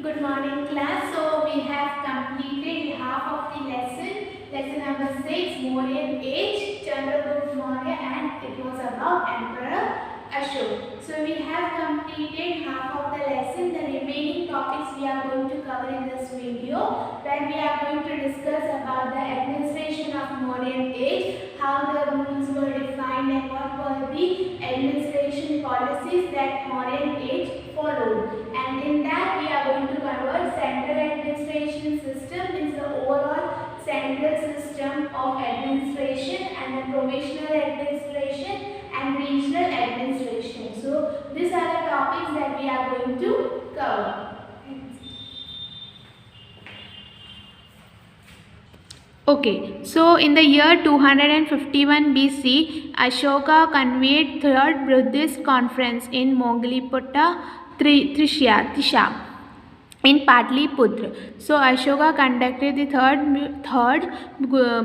Good morning class. So we have completed half of the lesson number 6, Mauryan age, Chandragupta Maurya, and it was about Emperor Ashok. So we have completed half of the lesson. The remaining topics we are going to cover in this video, where we are going to discuss about the administration of Mauryan age, how the rules were defined and what were the administration policies that Mauryan age followed. And in that we are going to convert central administration system into the overall central system of administration and the provisional administration and regional administration. So these are the topics that we are going to cover. Okay, so in the year 251 BC, Ashoka convened third Buddhist conference in Mogaliputta, Trisha in Patliputra. So Ashoka conducted the third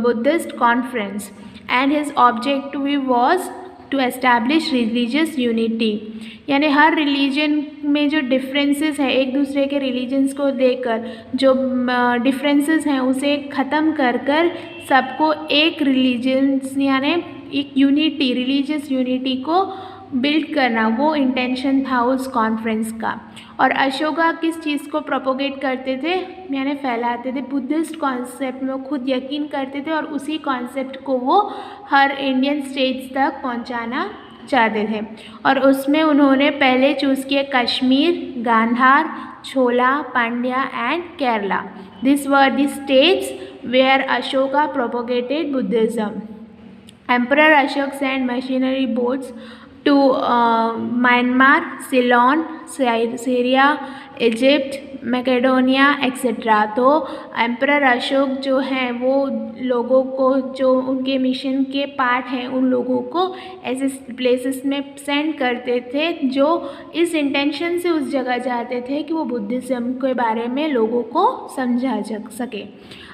Buddhist conference, and his objective was to establish religious unity. यानी हर religion में जो differences है, एक दूसरे के religions को देखकर जो डिफरेंसेस हैं उसे ख़त्म कर कर सबको एक रिलीजन्स यानी एक यूनिटी, रिलीजियस यूनिटी को बिल्ड करना, वो इंटेंशन था उस कॉन्फ्रेंस का. और अशोका किस चीज़ को प्रोपोगेट करते थे, यानी फैलाते थे, बुद्धिस्ट कॉन्सेप्ट में वो खुद यकीन करते थे और उसी कॉन्सेप्ट को वो हर इंडियन स्टेट्स तक पहुंचाना चाहते थे. और उसमें उन्होंने पहले चूज़ किए Kashmir, Gandhara, Chola, Pandya and Kerala. This were the states where Ashoka propagated Buddhism. Emperor Ashok sent missionary boats to Myanmar, Ceylon, Syria, Egypt, Macedonia etcetera. तो एम्परर अशोक जो हैं वो लोगों को, जो उनके मिशन के पार्ट हैं, उन लोगों को ऐसे प्लेसेस में सेंड करते थे जो इस इंटेंशन से उस जगह जाते थे कि वो बुद्धिज़्म के बारे में लोगों को समझा सके.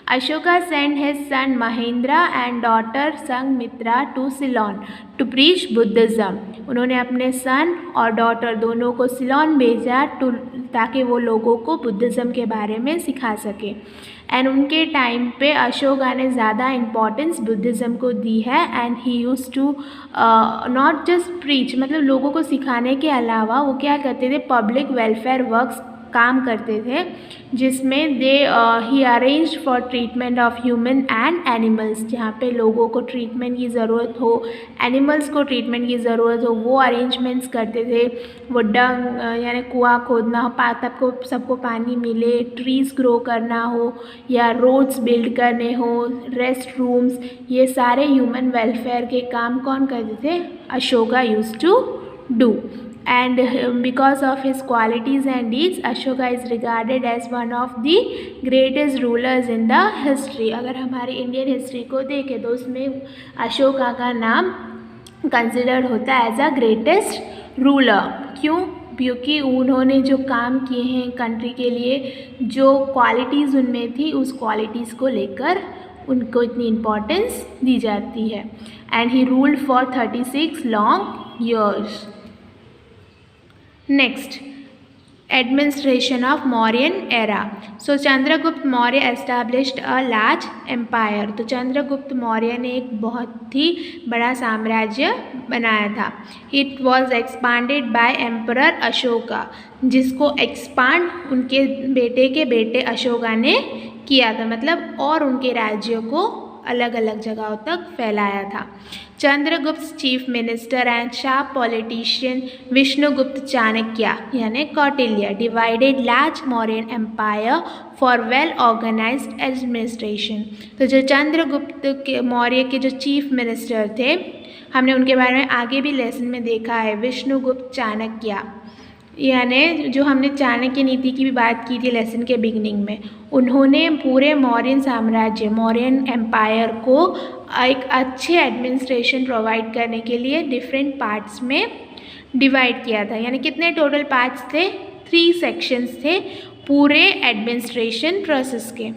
Ashoka sent his son Mahendra and daughter Sanghmitra to Ceylon to preach Buddhism. उन्होंने अपने सन और डॉटर दोनों को सिलोन भेजा ताकि वो लोगों को बुद्धिज़्म के बारे में सिखा सके. एंड उनके टाइम पे अशोका ने ज़्यादा इम्पोर्टेंस बुद्धिज़्म को दी है. And he use to not just preach, मतलब लोगों को सिखाने के अलावा वो क्या करते थे, पब्लिक वेलफेयर वर्क्स काम करते थे, जिसमें he arrange for treatment of human and animals. जहाँ पे लोगों को ट्रीटमेंट की ज़रूरत हो, एनिमल्स को ट्रीटमेंट की ज़रूरत हो, वो अरेंजमेंट्स करते थे. वो डंग यानी कुआं खोदना हो, तब को सबको पानी मिले, ट्रीज़ ग्रो करना हो या रोड्स बिल्ड करने हो, रेस्ट रूम्स, ये सारे ह्यूमन वेलफेयर के काम कौन करते थे, Ashoka used to do. And because of his qualities and deeds, Ashoka is regarded as one of the greatest rulers in the history. अगर हमारी इंडियन हिस्ट्री को देखें तो उसमें अशोका का नाम कंसिडर्ड होता है एज अ ग्रेटेस्ट रूलर. क्यों? क्योंकि उन्होंने जो काम किए हैं कंट्री के लिए, जो क्वालिटीज़ उनमें थी, उस क्वालिटीज़ को लेकर उनको इतनी इम्पोर्टेंस दी जाती है. And he ruled for 36 long years. Next, administration of Mauryan era. So Chandragupta Maurya established a large empire. तो चंद्रगुप्त मौर्य ने एक बहुत ही बड़ा साम्राज्य बनाया था. It was expanded by Emperor Ashoka, जिसको एक्सपांड उनके बेटे के बेटे अशोका ने किया था, मतलब और उनके राज्यों को अलग अलग जगहों तक फैलाया था. Chandragupta chief minister and sharp politician Vishnugupta Chanakya यानी Kautilya divided large Mauryan empire for well organised administration. तो जो चंद्रगुप्त के मौर्य के जो चीफ मिनिस्टर थे, हमने उनके बारे में आगे भी लेसन में देखा है. विष्णुगुप्त चाणक्य यानी जो हमने चाणक्य नीति की भी बात की थी लेसन के बिगिनिंग में, उन्होंने पूरे मौर्यन साम्राज्य, मौर्यन एम्पायर को एक अच्छे एडमिनिस्ट्रेशन प्रोवाइड करने के लिए डिफरेंट पार्ट्स में डिवाइड किया था. यानी कितने टोटल पार्ट्स थे, 3 सेक्शंस थे पूरे एडमिनिस्ट्रेशन प्रोसेस के.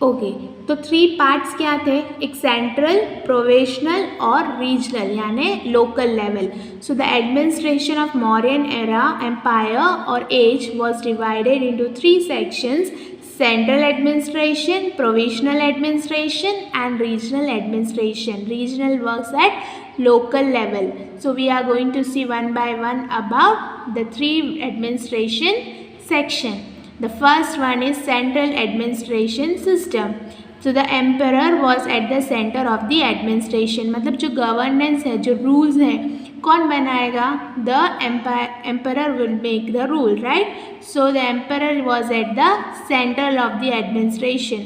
ओके, तो 3 पार्ट्स क्या थे, एक सेंट्रल, प्रोविंशियल और रीजनल यानी local level. So the administration of Mauryan era empire और age was divided into 3 sections: central administration, provincial administration and regional administration. Regional works at local level. So we are going to see one by one about the 3 administration section. The first one is central administration system. So the emperor was at the center of the administration. मतलब जो governance है, जो rules हैं, कौन बनाएगा? The emperor will make the rule, right? So the emperor was at the center of the administration.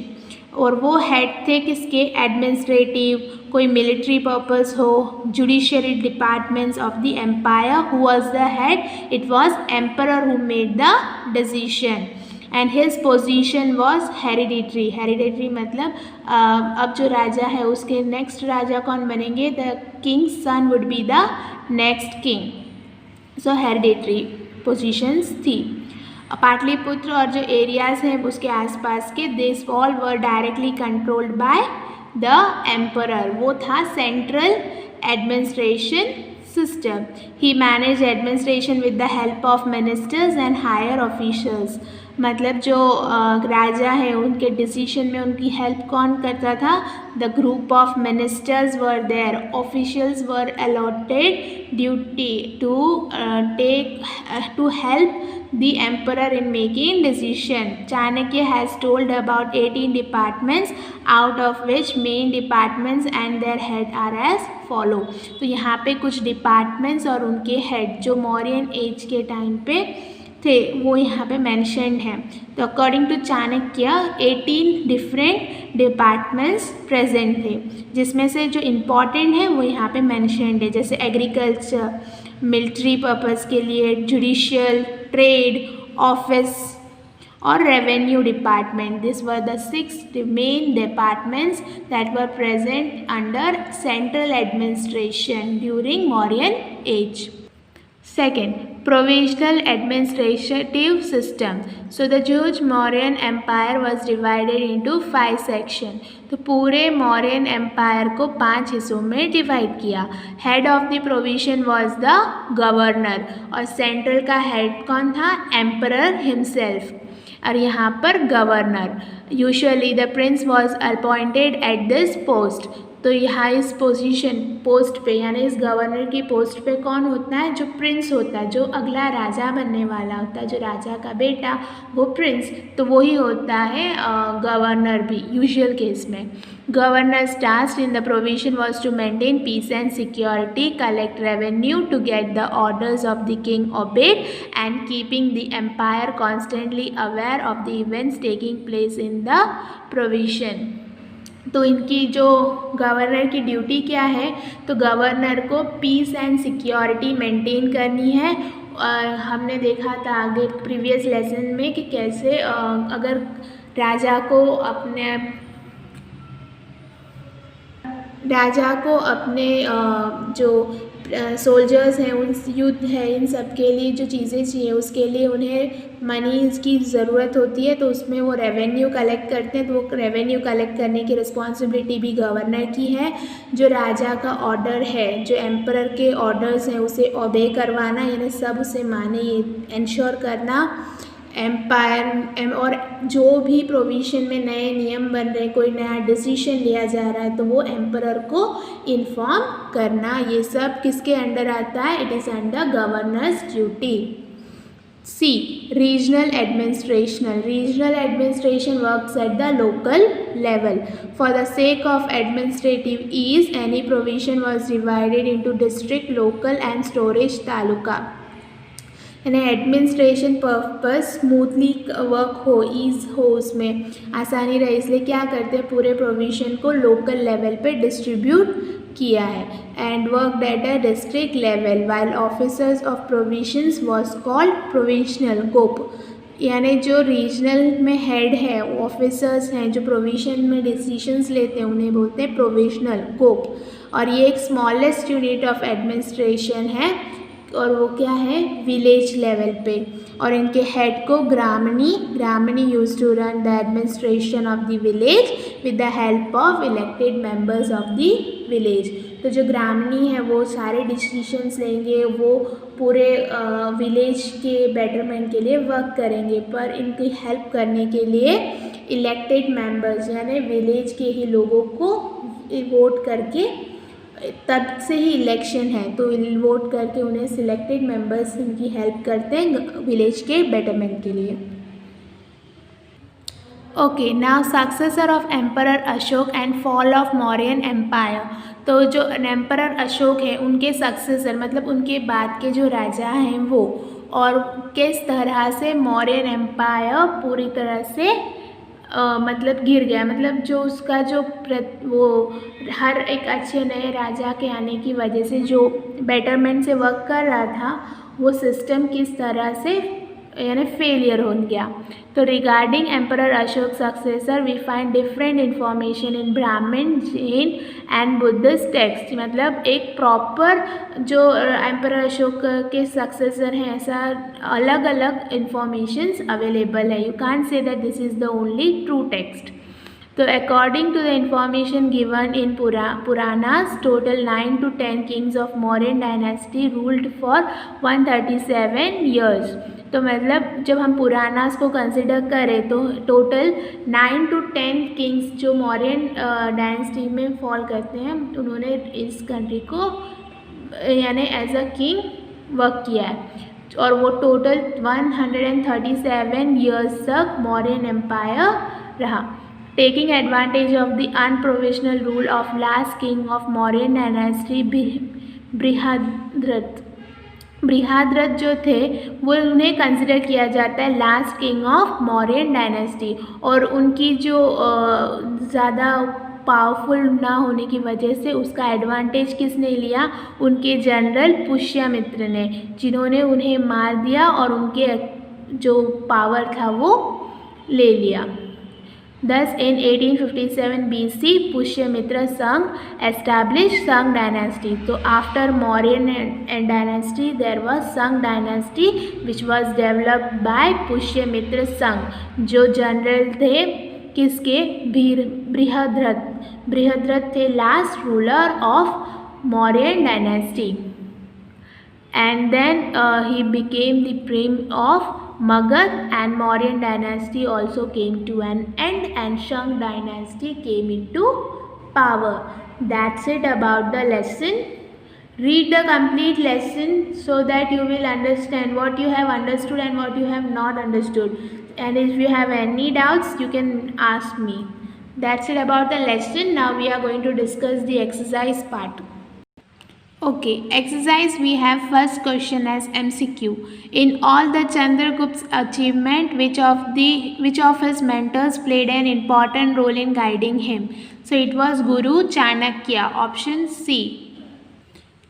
और वो head थे किसके? एडमिनिस्ट्रेटिव, कोई मिलिट्री पर्पस हो, judiciary departments of the empire. Who was the head? It was emperor who made the decision and his position was hereditary. Hereditary मतलब अब जो राजा है उसके नेक्स्ट राजा कौन बनेंगे? The king's son would be the next king. So hereditary positions थी. पाटलिपुत्र और जो एरियाज हैं उसके आसपास के, this all were directly controlled by the emperor. वो था central administration system. He managed administration with the help of ministers and higher officials. मतलब जो राजा है उनके डिसीजन में उनकी हेल्प कौन करता था? The group of ministers were there. Officials were allotted duty to help the emperor in making decision. Chanakya has told about 18 departments, out of which main departments and their head are as follow. तो यहाँ पे कुछ departments और उनके head जो Mauryan as के time पे थे वो यहाँ पे मैंशनड हैं. तो according to Chanakya 18 different departments present थे, जिसमें से जो इम्पॉर्टेंट है वो यहाँ पे मैंशनड है, जैसे एग्रीकल्चर, मिलिट्री पर्पस के लिए, जुडिशियल, ट्रेड, ऑफिस और revenue department. This were the 6 main departments that were present under central administration during Mauryan age. Second, provincial administrative system. So the huge Mauryan Empire was divided into 5 sections. तो पूरे Mauryan empire को 5 हिस्सों में divide किया. Head of the province was the governor और central का head कौन था? Emperor himself. और यहाँ पर governor, usually the prince was appointed at this post. तो यहाँ इस पोस्ट पे यानी इस गवर्नर की पोस्ट पे कौन होता है? जो प्रिंस होता है, जो अगला राजा बनने वाला होता है, जो राजा का बेटा वो प्रिंस, तो वही होता है गवर्नर भी यूजुअल केस में. Governor's task in the provision was to maintain peace and security, collect revenue, to get the orders of the king obeyed, and keeping the empire constantly aware of the events taking place in the provision. तो इनकी जो governor की duty क्या है? तो governor को piece and security maintain करनी है. हमने देखा था आगे प्रीवियस लेसन में कि कैसे अगर राजा को अपने जो सोल्जर्स हैं, उन युद्ध है, इन सब के लिए जो चीज़ें चाहिए उसके लिए उन्हें मनी की ज़रूरत होती है, तो उसमें वो रेवेन्यू कलेक्ट करते हैं. तो वो रेवेन्यू कलेक्ट करने की रिस्पॉन्सिबिलिटी भी गवर्नर की है. जो राजा का ऑर्डर है, जो एम्परर के ऑर्डर्स हैं उसे ओबे करवाना, यानी सब उसे माने, ये इंश्योर करना. एम्पायर और जो भी प्रोविशन में नए नियम बन रहे, कोई नया डिसीजन लिया जा रहा है, तो वो एम्परर को इन्फॉर्म करना, ये सब किसके अंडर आता है? It is under governors duty. C. Regional administration. Regional administration works at the local level. For the sake of administrative ease, any provision was divided into district, local and storage taluka. यानी administration purpose smoothly work हो, ease हो, उसमें आसानी रहे, इसलिए क्या करते हैं? पूरे प्रोविजन को लोकल लेवल पे डिस्ट्रीब्यूट किया है. And work at a district level while officers of provisions was called provincial Gopa. यानी जो रीजनल में हेड है, ऑफिसर्स हैं जो प्रोविजन में डिसीजंस लेते हैं, उन्हें बोलते हैं प्रोविजनल गोप. और ये एक स्मॉलेस्ट यूनिट ऑफ एडमिनिस्ट्रेशन है और वो क्या है, विलेज लेवल पे, और इनके हेड को Gramani used to run the administration of the village with the help of elected members of the village. तो जो ग्रामनी है वो सारे डिसीशंस लेंगे, वो पूरे विलेज के बेटरमेंट के लिए वर्क करेंगे, पर इनकी हेल्प करने के लिए इलेक्टेड मेंबर्स यानी विलेज के ही लोगों को वोट करके, तब से ही इलेक्शन है तो वोट करके उन्हें सिलेक्टेड मेंबर्स इनकी हेल्प करते हैं विलेज के बेटरमेंट के लिए। Okay, now successor of emperor Ashok and fall of Mauryan empire. तो जो एम्परर अशोक है उनके सक्सेसर मतलब उनके बाद के जो राजा हैं वो, और किस तरह से मौर्यन एम्पायर पूरी तरह से मतलब गिर गया, मतलब जो उसका जो वो हर एक अच्छे नए राजा के आने की वजह से जो बेटरमेंट से वर्क कर रहा था वो सिस्टम किस तरह से यानी फेलियर हो गया। तो regarding emperor Ashok successor we find different information in Brahman, Jain and Buddhist text. मतलब एक प्रॉपर जो एम्परर अशोक के सक्सेसर हैं ऐसा अलग अलग इन्फॉर्मेशंस अवेलेबल है। You can't say that this is the only true text. तो according to the information given in Puranas, total 9 to 10 kings of Mauryan dynasty ruled for 137 years. तो मतलब जब हम पुरानास को कंसिडर करें तो टोटल 9 to 10 किंग्स जो मौर्यन डायनेस्टी में फॉल करते हैं उन्होंने इस कंट्री को यानी एज अ किंग वर्क किया है, और वो टोटल 137 ईयर्स तक मौर्यन एम्पायर रहा। Taking advantage of the unprovisional rule of last king of Mauryan dynasty Brihadratha जो थे वो उन्हें कंसिडर किया जाता है last king of Mauryan dynasty, और उनकी जो ज़्यादा पावरफुल ना होने की वजह से उसका एडवांटेज किसने लिया, उनके जनरल पुष्यमित्र ने, जिन्होंने उन्हें मार दिया और उनके जो पावर था वो ले लिया। Thus, in 1857 BC, Pushyamitra Sangh established Sangh dynasty. So, after Mauryan and dynasty, there was Sangh dynasty, which was developed by Pushyamitra Sangh, जो जनरल थे किसके, बृहद्रथ थे last ruler of Mauryan dynasty, and then he became the prime of Magad, and Mauryan dynasty also came to an end and Shang dynasty came into power. That's it about the lesson. Read the complete lesson so that you will understand what you have understood and what you have not understood, and if you have any doubts you can ask me. That's it about the lesson. Now we are going to discuss the exercise part. Okay, exercise we have first question as MCQ. In all the Chandragupta's achievement, which of his mentors played an important role in guiding him? So it was Guru Chanakya. Option C,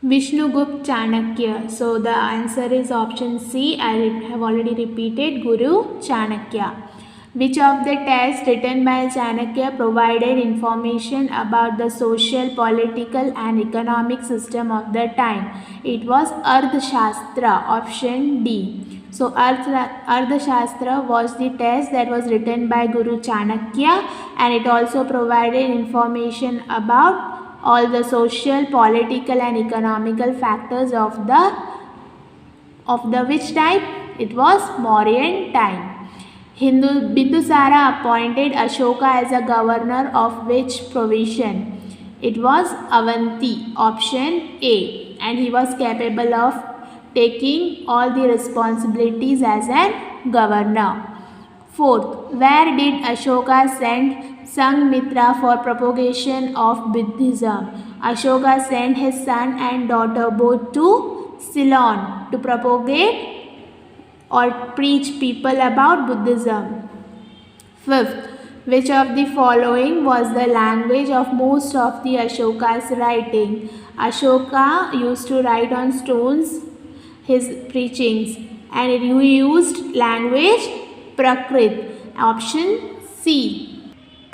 Vishnugupta Chanakya. So the answer is option C. I have already repeated, Guru Chanakya. Which of the texts written by Chanakya provided information about the social, political and economic system of the time? It was Arthashastra, option D. So Arthashastra was the text that was written by Guru Chanakya, and it also provided information about all the social, political and economical factors of the which type? It was Mauryan time. Bindusara appointed Ashoka as a governor of which provision? It was Avanti, option A, and he was capable of taking all the responsibilities as a governor. Fourth, where did Ashoka send Sanghmitra for propagation of Buddhism? Ashoka sent his son and daughter both to Ceylon to propagate or preach people about Buddhism. Fifth, which of the following was the language of most of the Ashoka's writing? Ashoka used to write on stones his preachings, and he used language Prakrit. Option C.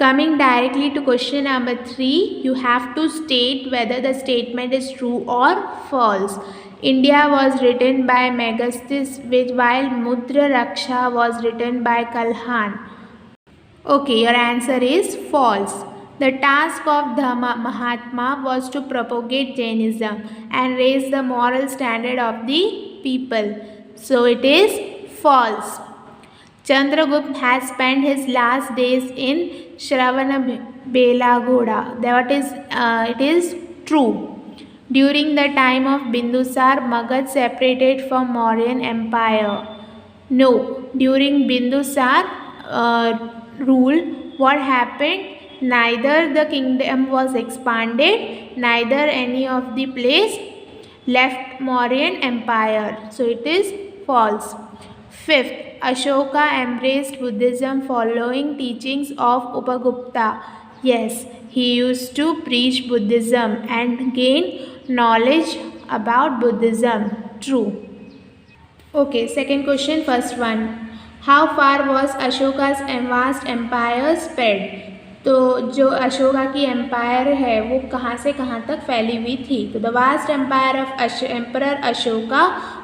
Coming directly to question number 3, you have to state whether the statement is true or false. India was written by Megasthenes, while Mudra Raksha was written by Kalhan. Okay, your answer is false. The task of the Mahatma was to propagate Jainism and raise the moral standard of the people. So it is false. Chandragupta has spent his last days in Shravanabelagoda. It is true. During the time of Bindusar, Magad separated from Mauryan Empire. No. During Bindusar rule, what happened? Neither the kingdom was expanded, neither any of the place left Mauryan Empire. So it is false. Fifth, Ashoka embraced Buddhism following teachings of Upagupta. Yes, he used to preach Buddhism and gain knowledge about Buddhism. True. Okay, second question, first one. How far was Ashoka's vast empire spread? तो जो अशोका की empire है वो कहाँ से कहाँ तक फैली हुई थी? तो the vast empire of emperor Ashoka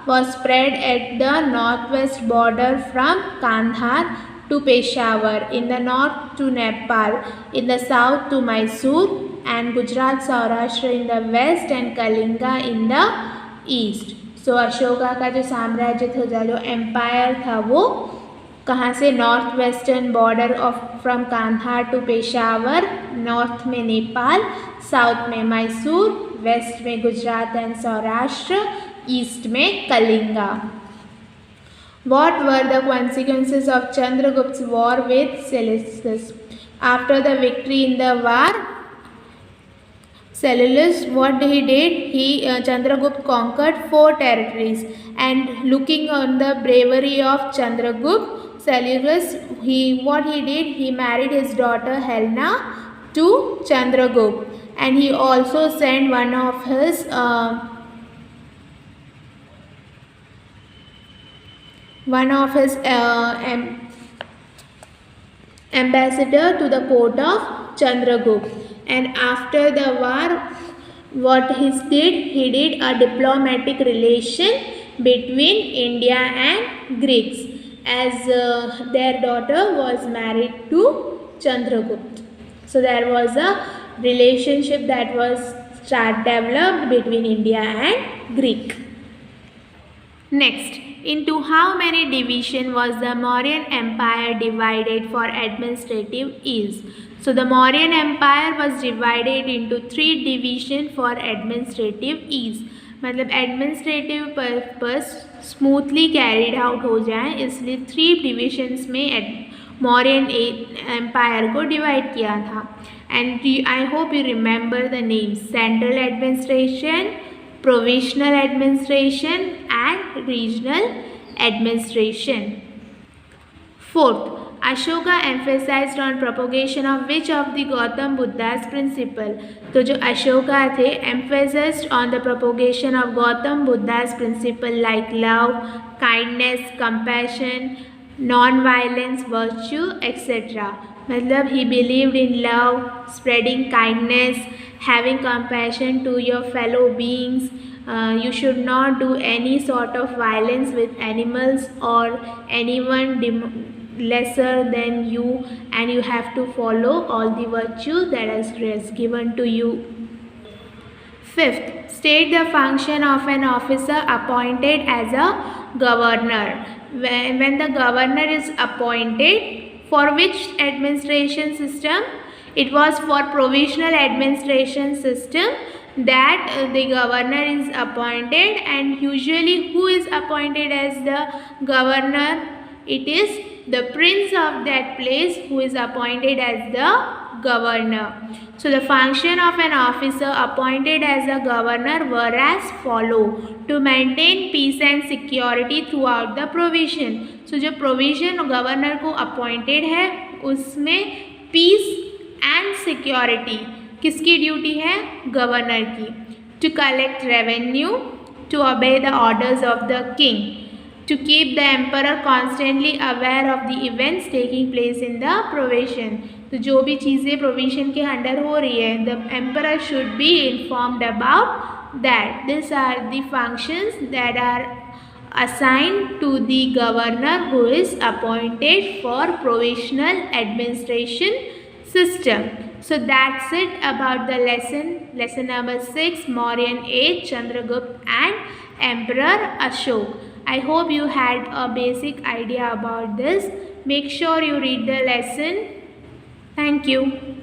was spread at the north west border from Kandahar to Peshawar, in the north to Nepal, in the south to Mysore, and Gujarat, Saurashtra in the west and Kalinga in the east. So Ashoka का जो साम्राज्य था, जो empire था, वो कहाँ से? North western border of from Kandahar to Peshawar, north में नेपाल, साउथ में मैसूर, वेस्ट में गुजरात एंड सौराष्ट्र, ईस्ट में Kalinga. What were the consequences of Chandragupta's war with Seleucus? After the victory in the war, Seleucus, what he did? Chandragupta conquered 4 territories, and looking on the bravery of Chandragupta, Seleucus, what he did? He married his daughter Helena to Chandragupta, and he also sent one of his ambassador to the court of Chandragupta. And after the war, what he did a diplomatic relation between India and Greeks, as their daughter was married to Chandragupta. So there was a relationship that was developed between India and Greek. Next, into how many divisions was the Mauryan Empire divided for administrative ease? So the Mauryan Empire was divided into 3 divisions for administrative ease. मतलब administrative purpose smoothly carried out हो जाए, इसलिए 3 divisions में Mauryan empire को divide किया था. And I hope you remember the names: central administration, provisional administration and regional administration. Fourth, Ashoka emphasized on propagation of which of the Gautam Buddha's principle? तो जो अशोका थे emphasized on the propagation of Gautam Buddha's principle like love, kindness, compassion, non-violence, virtue, etc. मतलब he believed in love, spreading kindness, having compassion to your fellow beings. You should not do any sort of violence with animals or anyone lesser than you, and you have to follow all the virtues that is given to you. Fifth, state the function of an officer appointed as a governor. When the governor is appointed, for which administration system? It was for provisional administration system that the governor is appointed. And usually who is appointed as the governor? It is the prince of that place who is appointed as the governor. So the function of an officer appointed as a governor were as follow: to maintain peace and security throughout the provision. So जो provision governor को appointed है, उसमें peace and security किसकी duty है? Governor की. To collect revenue, to obey the orders of the king, to keep the emperor constantly aware of the events taking place in the provision. तो जो भी चीज़ें प्रोविजन के अंडर हो रही है, the emperor should be informed about that. These are the functions that are assigned to the governor who is appointed for provisional administration system. So that's it about the lesson number 6, Mauryan age, Chandragupta and Emperor Ashok. I hope you had a basic idea about this. Make sure you read the lesson. Thank you.